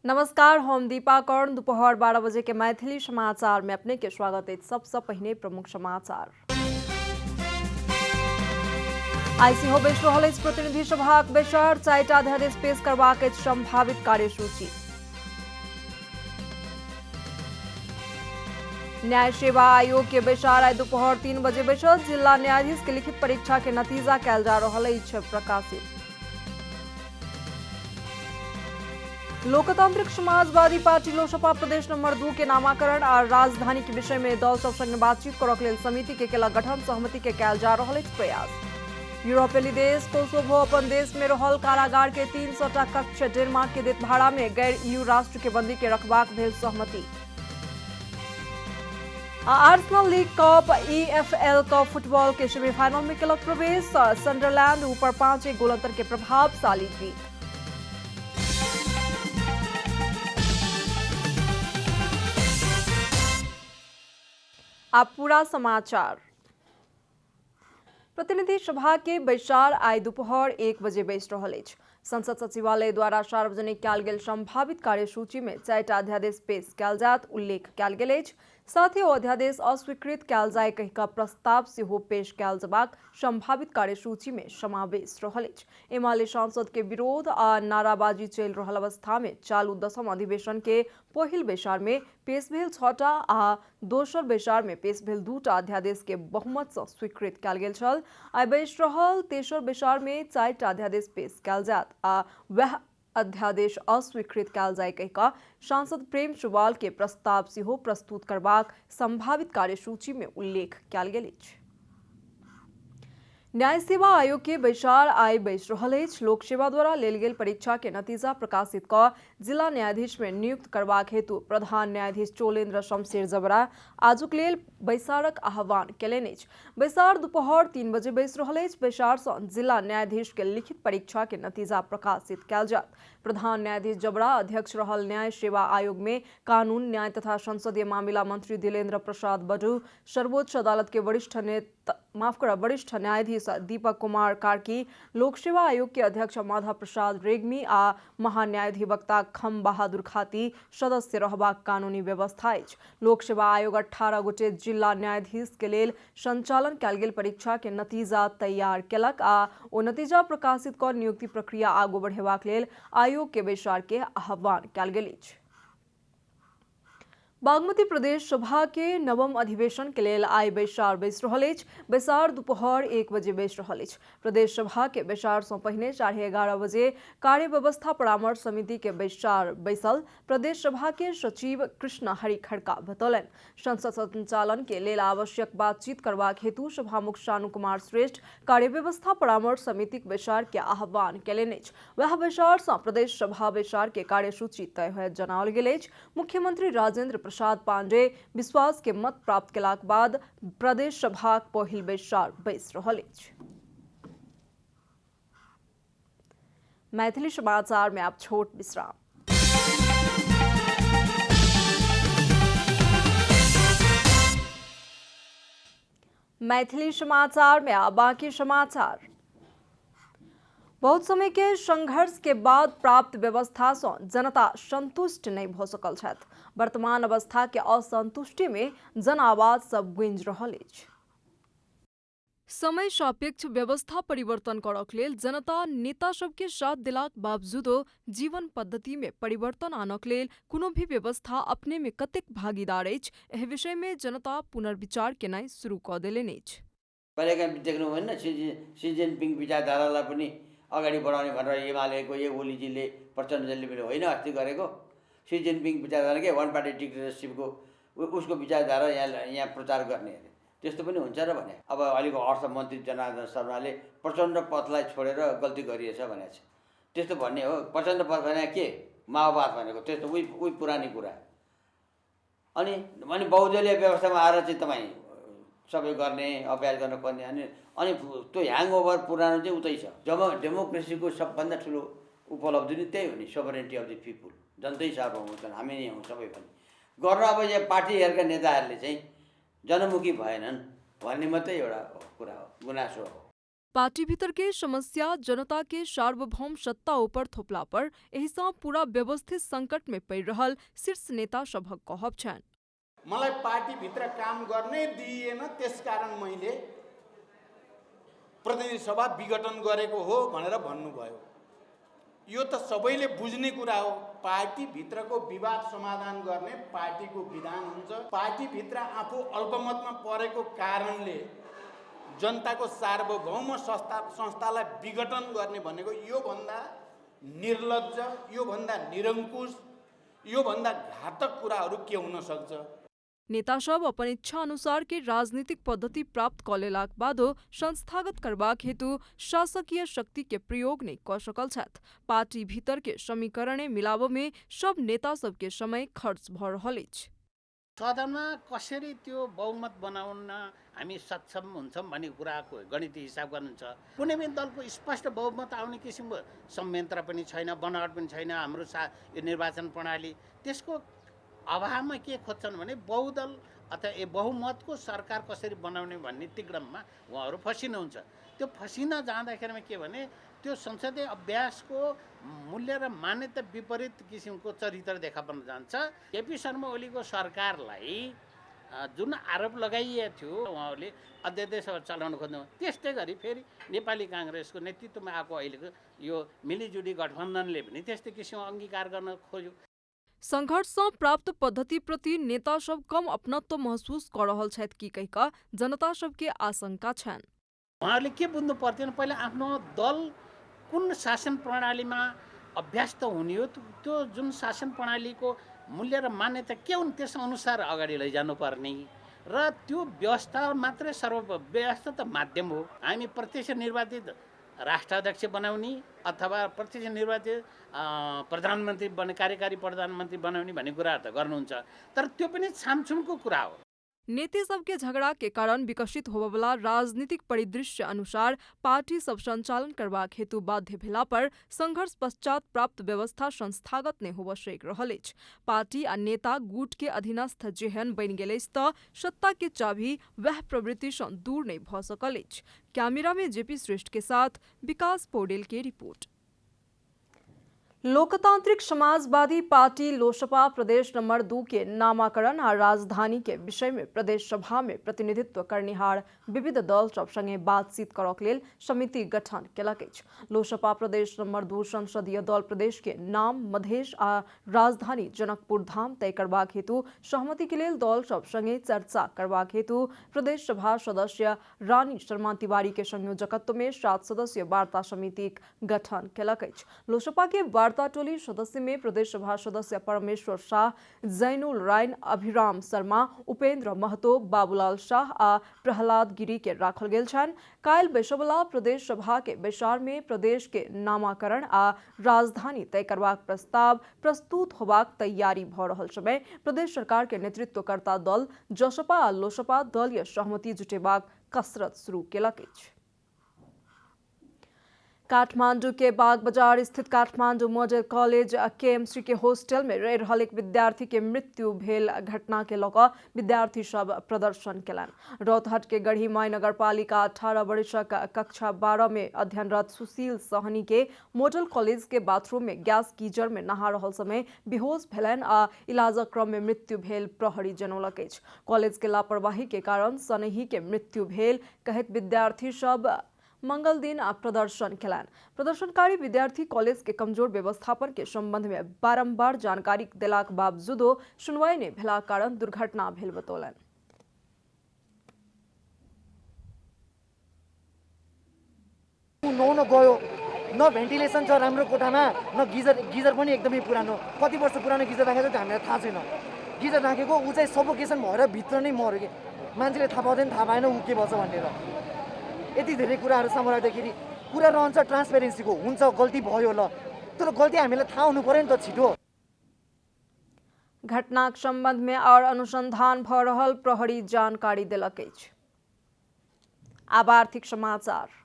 नमस्कार, हम दीपा कर्ण। दोपहर 12 बजे के मैथिली समाचार में अपने के स्वागत है। सबसे पहले प्रमुख समाचार आईसी हो बेच रहल अछि प्रतिनिधि सभाक बैसर 4टा अध्यादेश पेश करबाक अछि संभावित कार्यसूची। न्याय सेवा आयोग के बैसार आइ दोपहर 3 बजे बैसत। जिला न्यायाधीश के लिखित परीक्षा के नतीजा कयल जा रहल अछि प्रकाशित। लोकतांत्रिक समाजवादी पार्टी लोजपा प्रदेश नंबर 2 के नामाकरण और राजधानी के विषय में दल सब संग बातचीत करक लेल समिति के केला गठन, सहमति के कयल जा रहल अछि प्रयास। यूरोपीय देश कोसोवो अपन देश में रहल कारागार के 300टा कक्ष डेनमार्क के दैत भाड़ा में गैर ईयू राष्ट्र के बंदी के रखबाक भेल सहमति। Arsenal league cup EFL cup football के सेमीफाइनल में केलक प्रवेश। सनडरलैंड ऊपर 5-1 गोल अंतर के प्रभावशाली जीत। अब पूरा समाचार। प्रतिनिधि सभा के बैसार आइ दोपहर 1 बजे बैस रहल अछि। संसद सचिवालय द्वारा सार्वजनिक कयल गेल संभावित कार्यसूची में 4टा अध्यादेश पेश कयल जायत उल्लेख कयल गेल अछि। साथ ही ओ अध्यादेश अस्वीकृत कयल जाय कहि कऽ प्रस्ताव सेहो पेश कयल जबाक संभावित कार्यसूची में समावेश रहल अछि। एमाले सांसद के विरोध आ नाराबाजी चलि रहल अवस्था में चालू 10म अधिवेशन के पहिल बैसार में पेश भेल 6टा आ दोसर बैसार में पेश भेल 2टा अध्यादेश के बहुमत सँ स्वीकृत कयल गेल छल। आइ बैस रहल तेसर बैसार में 4टा अध्यादेश पेश कयल जायत आ वह अध्यादेश अस्वीकृत कयल जाय कहि कऽ सांसद प्रेम सुवाल के प्रस्ताव सेहो प्रस्तुत करबाक संभावित कार्यसूची में उल्लेख कयल गेल अछि। न्याय सेवा आयोग के बैसार आइ बैस रहल अछि। लोक सेवा द्वारा लेल गेल परीक्षा के नतीजा प्रकाशित कऽ जिला न्यायाधीश में नियुक्त करबाक हेतु प्रधान न्यायाधीश चोलेन्द्र शमशेर जबरा आजुक लेल बैसारक आह्वान केलनि अछि। बैसार दोपहर 3 बजे बैस रहल अछि। बैसार सँ जिला न्यायाधीश के लिखित परीक्षा के नतीजा प्रकाशित कयल जायत। प्रधान न्यायाधीश जबरा अध्यक्ष रहल न्याय सेवा आयोग में कानून, न्याय तथा संसदीय मामिला मंत्री दिलेन्द्र प्रसाद बडू, सर्वोच्च अदालत के वरिष्ठ न्यायाधीश दीपक कुमार कार्की, लोक सेवा आयोग के अध्यक्ष माधव प्रसाद रेग्मी आ महान्यायाधिवक्ता खम बहादुर खाती सदस्य रहबाक कानूनी व्यवस्था अछि। लोक सेवा आयोग 18 गोटे जिला न्यायाधीश के लेल संचालन कयल गेल परीक्षा के नतीजा तैयार केलक आ ओ नतीजा प्रकाशित कऽ नियुक्ति प्रक्रिया आगू बढ़ेबाक लेल आयोग के बैसार के आह्वान कयल गेल अछि। बागमती प्रदेश सभा के नवम अधिवेशन के लेल आइ बैसार बैस रहल अछि। बैसार दोपहर 1 बजे बैस रहल अछि। प्रदेश सभा के बैसार सँ पहिने 11:30 बजे कार्य व्यवस्था परामर्श समिति के बैसार बैसल। प्रदेश सभा के सचिव कृष्ण हरि खड़का बतौलनि संसद संचालन के लेल आवश्यक बातचीत करबाक हेतु सभामुख शानु कुमार श्रेष्ठ कार्य व्यवस्था परामर्श समिति के बैसार के आह्वान केलनि अछि। वह बैसार सँ प्रदेश सभा बैसार के कार्यसूची तय होयत जनाओल गेल अछि। मुख्यमंत्री राजेंद्र प्रसाद पांडेय विश्वास के मत प्राप्त केलाक बाद प्रदेश सभाक पहिल बैसार बैस रहल अछि। मैथिली समाचार में आप छोट विश्राम। मैथिली समाचार में अब बाकी समाचार। बहुत समय के संघर्ष के बाद प्राप्त व्यवस्था सँ जनता संतुष्ट नहीं भऽ सकल छथि। वर्तमान अवस्था के असंतुष्टि में जन आवाज सब गूंजि रहल अछि। समय सापेक्ष व्यवस्था परिवर्तन करक लेल जनता नेता सबके साथ देलाक बावजूदो जीवन पद्धति में परिवर्तन आनक लेल कोनो भी व्यवस्था अपने में कतेक भागीदार अछि, एहि विषय में जनता पुनर्विचार केनाइ शुरू कऽ देलनि अछि। पहिलेका देख्नु भयो नि सी जिनपिङ विचारधारालाई पनि अगाडि बढाउने भनेर एमालेको यो ओलीजीले प्रचण्डजीले पनि होइन अस्ति गरेको सी जिनपिङ विचारधारा के वान पार्टी डिक्टेटरसिपको उसको विचारधारा यहाँ प्रचार गर्ने अरे त्यस्तो पनि हुन्छ र भने। अब अहिलेको अर्थमन्त्री जनार्दन शर्माले प्रचण्ड पथलाई छोडेर गल्ती गरिएछ भनेको छ। त्यस्तो भन्ने हो प्रचण्ड पथ भने के माओवाद भनेको त्यस्तो उही पुरानी कुरा। अनि बहुदलीय व्यवस्थामा आएर चाहिँ तपाईँ सबै गर्ने अभ्यास गर्न पर्ने अनि त्यो ह्याङओभर पुरानो चाहिँ उतै छ। डेमोक्रेसीको सबभन्दा ठुलो उपलब्धि नै त्यही हो नि, सोभरेन्टी अफ द पिपुल। जनतै सार्वभौम छन्, हामी नै हौँ सबै पनि गर्न। अब यहाँ पार्टीहरूका नेताहरूले चाहिँ जनमुखी भएनन् भन्ने मात्रै एउटा कुरा हो, गुनासो हो। पार्टी भीतर के समस्या जनता के सार्वभौम सत्ता ऊपर थोपला पर एहिसँ पूरा व्यवस्थित संकट में पड़ि रहल शीर्ष नेता सभक कहब छन्। मलाई पार्टी भित्र काम गर्नै दिइएन, त्यसकारण मैले प्रतिनिधि सभा विघटन गरेको हो भनेर भन्नुभयो। यो त सबैले बुझ्ने कुरा हो। पार्टी भित्रको विवाद समाधान गर्ने पार्टीको विधान हुन्छ। पार्टी भित्र आफू अल्पमतमा परेको कारणले जनताको सार्वभौम संस्थालाई विघटन गर्ने भनेको यो भन्दा निर्लज्ज, यो भन्दा निरंकुश, यो भन्दा घातक कुराहरू के हुन सक्छ। नेता सब अपन इच्छा अनुसार के राजनीतिक पद्धति प्राप्त क लेलाक बादो संस्थागत करबाक हेतु शासकीय शक्ति के प्रयोग नहीं क सकल छथि। पार्टी भीतर के समीकरण मिलाव में सब नेता सब के समय खर्च भ रहल अछि। सदनमा कसरी त्यो बहुमत बनाउन हामी सक्षम हुन्छौँ भन्ने कुराको गणितीय हिसाब गर्नुहुन्छ। कुनै पनि दलको स्पष्ट बहुमत आउने किसिमको संयन्त्र पनि छैन, बनावट पनि छैन। हाम्रो यो निर्वाचन प्रणाली त्यसको अभावमा के खोज्छन् भने बहुदल अथवा बहुमतको सरकार कसरी बनाउने भन्ने तिग्रममा उहाँहरू फसिनुहुन्छ। त्यो फसिन जाँदाखेरिमा के भने त्यो संसदीय अभ्यासको मूल्य र मान्यता विपरीत किसिमको चरित्र देखा पर्न जान्छ। केपी शर्मा ओलीको सरकारलाई जुन आरोप लगाइएको थियो उहाँहरूले अध्यादेश चलाउन खोज्नु, त्यस्तै गरी फेरि नेपाली काङ्ग्रेसको नेतृत्वमा आएको अहिलेको यो मिलिजुली गठबन्धनले पनि त्यस्तै किसिमको अङ्गीकार गर्न खोज्यो। संघर्ष से प्राप्त पद्धति प्रति नेता सब कम अपनत्व महसूस कर रहल छथि कि कहिका जनता सब के आशंका छन्। उहाँहरूले के बुझ्नु पर्थेन, पहिला आफ्नो दल कुन शासन प्रणालीमा अभ्यस्त हुने हो, त्यो जुन शासन प्रणालीको मूल्य र मान्यता के हुन् त्यस अनुसार अगाडि लैजानुपर्ने र त्यो व्यवस्था मात्रै सर्वव्यवस्था त माध्यम हो। हामी प्रत्यक्ष निर्वाचित राष्ट्राध्यक्ष बनाउने अथवा प्रत्यक्ष निर्वाचित प्रधानमन्त्री बने कार्यकारी प्रधानमन्त्री बनाउने भन्ने कुराहरू त गर्नुहुन्छ, तर त्यो पनि छामछुमको कुरा हो। नेता सबके झगड़ा के कारण विकसित होबवला राजनीतिक परिदृश्य अनुसार पार्टी सब संचालन करबाक हेतु बाध्य भेला पर संघर्ष पश्चात प्राप्त व्यवस्था संस्थागत नहीं होब शेक रहल अछि। पार्टी आ नेता गुट के अधीनस्थ जेहन बनि गेल अछि त सत्ता के चाभी वह प्रवृत्ति सँ दूर नहीं भ सकल अछि। कैमरा में जेपी श्रेष्ठ के साथ विकास पौडेल की रिपोर्ट। लोकतांत्रिक समाजवादी पार्टी लोसपा प्रदेश नंबर 2 के नामाकरण और राजधानी के विषय में प्रदेश सभा में प्रतिनिधित्व करनिहार विविध दल सब संगे बातचीत करक लेल समिति गठन केलक अछि। लोसपा प्रदेश नंबर 2 संसदीय दल प्रदेश के नाम मधेश आ राजधानी जनकपुर धाम तय करबाक हेतु सहमति के लेल दल सब संगे चर्चा करबाक हेतु प्रदेश सभा सदस्य रानी शर्मा तिवारी के संयोजकत्व में 7 सदस्यीय वार्ता समिति गठन केलक अछि। लोसपा के वार्ता टोली सदस्य में प्रदेश सभा सदस्य परमेश्वर शाह, जैनुल राइन, अभिराम शर्मा, उपेंद्र महतो, बाबूलाल शाह आ प्रहलाद गिरी के राखल गेल छन्। काल्हि बैसबला प्रदेश सभा के बैसार में प्रदेश के नामाकरण आ राजधानी तय करबाक प्रस्ताव प्रस्तुत होबाक तैयारी भ रहल समय प्रदेश सरकार के नेतृत्वकर्ता दल जसपा आ लोसपा दलीय सहमति जुटेबाक कसरत शुरू केलक अछि। काठमांडू के बाग बाजार स्थित काठमांडू मॉडल कॉलेज केएमसी के हॉस्टल में रह रहल एक विद्यार्थी के मृत्यु भेल घटना के लऽ विद्यार्थी सब प्रदर्शन केलनि। रौतहट के गढ़ी माई नगर पालिका 18 वर्षक कक्षा 12 में अध्ययनरत सुशील सहनी के मॉडल कॉलेज के बाथरूम में गैस गीजर में नहा रहल समय बेहोश भेलनि आ इलाजक क्रम में मृत्यु भेल प्रहरी जनौलक अछि। कॉलेज के लापरवाही के कारण सनही के मृत्यु भेल कहैत विद्यार्थी सब मंगल दिन प्रदर्शन केलनि। प्रदर्शनकारी विद्यार्थी कॉलेज के कमजोर व्यवस्थापन के संबंध में बारंबार जानकारी देलाक बावजूदो सुनवाई नहीं भेला कारण दुर्घटना भेल बतौलनि। न गयो न भेन्टिलेसन छ राम्रो कोठामा, न गिजर पनि एकदमै पुरानो, कति वर्ष पुरानो गिजर राखेको छ हामीलाई थाहा छैन। गिजर राखेको ऊ चाहिँ सफोकेसन भएर भित्र नै मर्यो कि मान्छेले थाहा पाउँदैन, थाहा पाएन ऊ के भन्छ भनेर। यति धेरै कुराहरू सम्हाल्दाखेरि कुरा रहन्छ ट्रान्सपेरेन्सीको, हुन्छ गल्ती भयो ल, तर गल्ती हामीलाई थाहा हुनु पर्यो नि त छिटो। घटना के संबंध में और अनुसंधान भ रहल प्रहरी जानकारी देलक अछि। आब आर्थिक समाचार।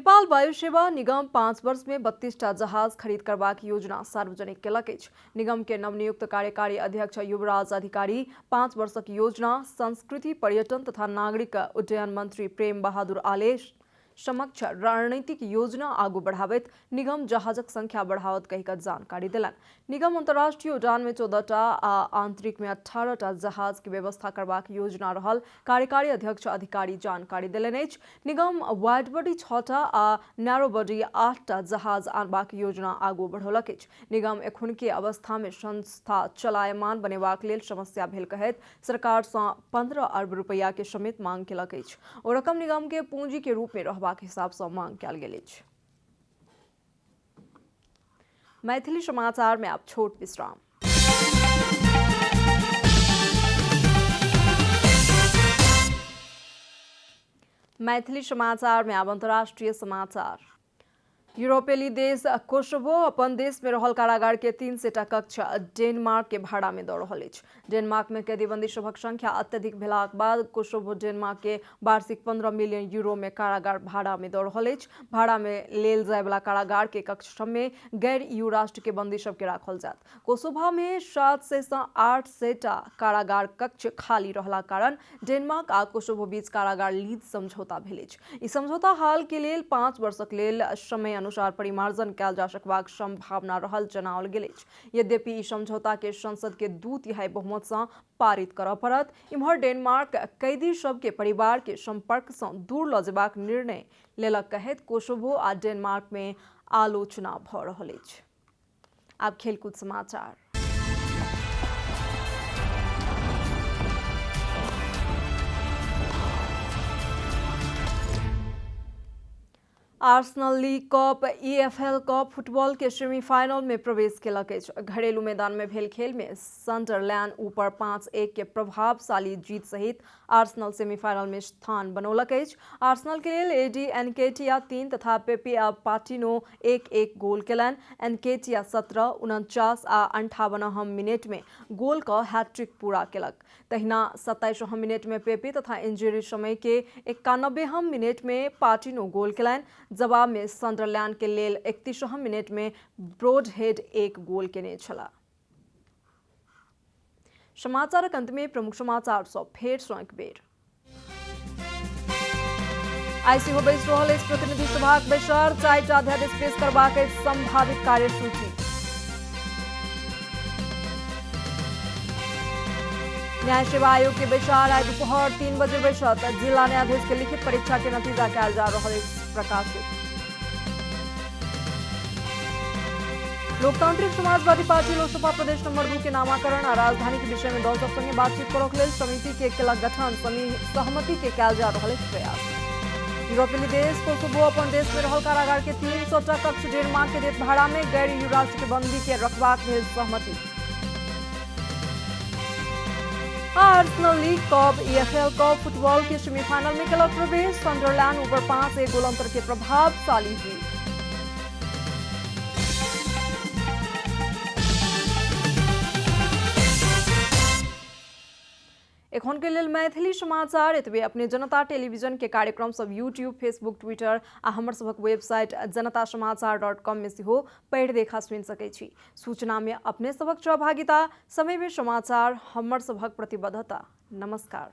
नेपाल वायु सेवा निगम 5 वर्ष में 32टा जहाज खरीद करबाक योजना सार्वजनिक केलक अछि। निगम के नवनियुक्त कार्यकारी अध्यक्ष युवराज अधिकारी 5 वर्षक योजना संस्कृति पर्यटन तथा नागरिक उड्डयन मंत्री प्रेम बहादुर आले समक्ष रणनीतिक योजना आगू बढ़ावैत निगम जहाजक संख्या बढ़ावत कहिकऽ जानकारी दिलन। निगम अंतर्राष्ट्रीय उड़ान में 14टा आ आंतरिक में 18टा जहाज के व्यवस्था करबाक योजना रहल कार्यकारी अध्यक्ष अधिकारी जानकारी दिलन अछि। निगम वाइड बॉडी 6टा आ नैरो बॉडी 8टा जहाज आनबाक योजना आगू बढ़ौलक अछि। निगम एखन के अवस्था में संस्था चलायमान बनेबाक लेल समस्या भेल कहैत सरकार सँ 15 अरब रुपया के समेत मांग केलक अछि। ओ रकम निगम के पूंजी के रूप में के हिसाब से मांग कयल गेल अछि। मैथिली समाचार में आप छोट विश्राम। मैथिली समाचार में अब अंतर्राष्ट्रीय समाचार। यूरोपीय देश कोसोवो अपन देश में रहल कारागार के 300टा कक्ष डेनमार्क के भाड़ा में दऽ रहल अछि। डेनमार्क में कैदीबंदी सभक संख्या अत्यधिक भेलाक बाद कोसोवो डेनमार्क के वार्षिक 15 मिलियन यूरो में कारागार भाड़ा में दऽ रहल अछि। भाड़ा में लेल जाय वाला कारागार के कक्ष सब में गैर EU राष्ट्र के बंदी सब के राखल जात। कोसोवो में 700 से 800टा कारागार कक्ष खाली रहला कारण डेनमार्क आ कोसोवो बीच कारागार लीज समझौता भेल अछि। ई समझौता हाल के लेल 5 वर्षक लेल समय अनुसार परिमार्जन कयल जा सकबाक संभावना रहल जनाओल गेल अछि। यद्यपि ई समझौता के संसद के 2/3 बहुमत सँ पारित करऽ पड़त। इम्हर डेनमार्क कैदी सब के परिवार के संपर्क सँ दूर लऽ जेबाक निर्णय लेलक कहैत कोसोवो आ डेनमार्क में आलोचना भऽ रहल अछि। आब खेलकूद समाचार। Arsenal league cup EFL cup football के सेमीफाइनल में प्रवेश केलक अछि। घरेलू मैदान में भेल खेल में सन्डरलैंड ऊपर 5-1 के प्रभावशाली जीत सहित आर्सेनल सेमीफाइनल में स्थान बनौलक अछि। आर्सेनल के लेल एडी एनकेटिया 3 तथा पेपे आ पाटिनो 1-1 गोल केलनि। एनकेटिया 17, 49 आ 58 मिनट में गोल का हैट्रिक पूरा केलक। तहिना 27 मिनट में पेपे तथा इंजरी समय के 91 मिनट में पाटिनो गोल केलनि। जवाब में सन्डरलैंड के लेल 31 मिनट में ब्रोडहेड 1 गोल केने छला। समाचारक अंत में प्रमुख समाचार सब फेर सँ एक बेर। आई सेहो बैस रहल अछि प्रतिनिधि सभाक बैसार, 4टा अध्यादेश पेश करबाक अछि संभावित कार्यसूची। न्याय सेवा आयोग के बैसार आई दोपहर 3 बजे बैसत। जिला न्यायाधीश के लिखित परीक्षा के नतीजा कयल जा रहल अछि प्रकाशित। लोकतांत्रिक समाजवादी पार्टी लोकसभा प्रदेश नंबर 2 के नामाकरण आ राजधानी के विषय में दल सब संगे बातचीत करक लेल समिति के केलक गठन, सहमति के कयल जा रहल अछि प्रयास। यूरोपीय देश कोसोवो अपन देश में रहल कारागार के 300टा कक्ष डेनमार्क के देत भाड़ा में गैर EU राष्ट्र के बंदी के रखबाक भेल सहमति। Arsenal league cup EFL cup football के सेमीफाइनल में केलक प्रवेश। सन्डरलैंड ऊपर 5-1 गोल अंतर के प्रभावशाली जीत। एखन के लेल मैथिली समाचार एतबे। अपने जनता टेलीविजन के कार्यक्रम सब यूट्यूब, फेसबुक, ट्विटर आ हमर सबक वेबसाइट janatasamaachar.com में सेहो पढ़ि देखा सुनि सकै छी। सूचना में अपने सबक सहभागिता, समय में समाचार हमर सबक प्रतिबद्धता। नमस्कार।